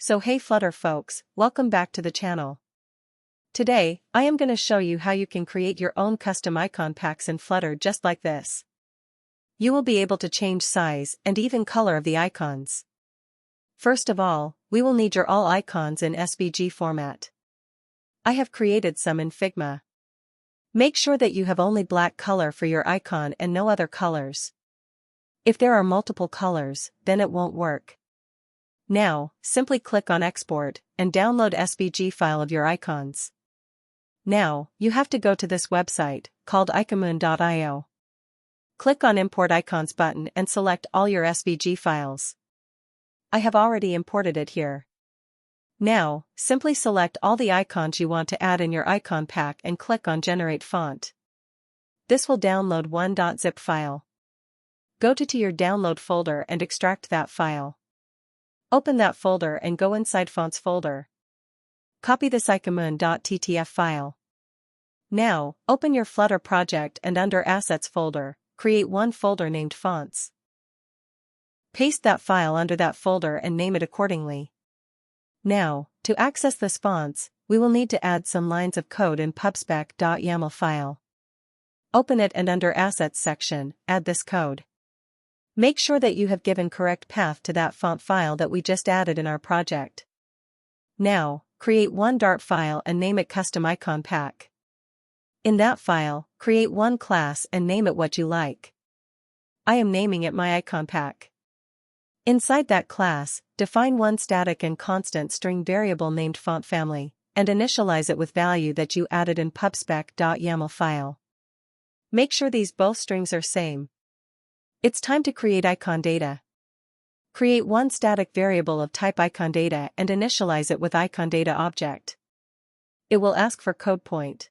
So hey Flutter folks, welcome back to the channel. Today, I am going to show you how you can create your own custom icon packs in Flutter just like this. You will be able to change size and even color of the icons. First of all, we will need your all icons in SVG format. I have created some in Figma. Make sure that you have only black color for your icon and no other colors. If there are multiple colors, then it won't work. Now, simply click on Export and download SVG file of your icons. Now, you have to go to this website, called IcoMoon.io. Click on Import Icons button and select all your SVG files. I have already imported it here. Now, simply select all the icons you want to add in your icon pack and click on Generate Font. This will download one .zip file. Go to your download folder and extract that file. Open that folder and go inside Fonts folder. Copy this IcoMoon.ttf file. Now, open your Flutter project and under Assets folder, create one folder named Fonts. Paste that file under that folder and name it accordingly. Now, to access this fonts, we will need to add some lines of code in pubspec.yaml file. Open it and under Assets section, add this code. Make sure that you have given correct path to that font file that we just added in our project. Now, create one Dart file and name it Custom Icon Pack. In that file, create one class and name it what you like. I am naming it my icon pack. Inside that class, define one static and constant string variable named font family, and initialize it with value that you added in pubspec.yaml file. Make sure these both strings are same. It's time to create icon data. Create one static variable of type icon data and initialize it with icon data object. It will ask for code point.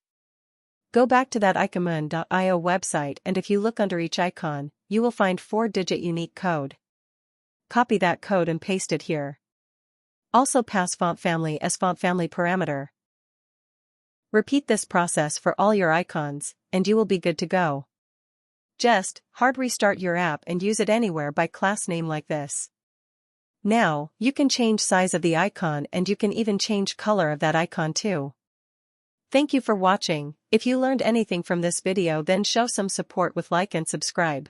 Go back to that IcoMoon.io website and if you look under each icon, you will find 4-digit unique code. Copy that code and paste it here. Also pass font family as font family parameter. Repeat this process for all your icons, and you will be good to go. Just hard restart your app and use it anywhere by class name like this. Now, you can change size of the icon and you can even change color of that icon too. Thank you for watching. If you learned anything from this video, then show some support with like and subscribe.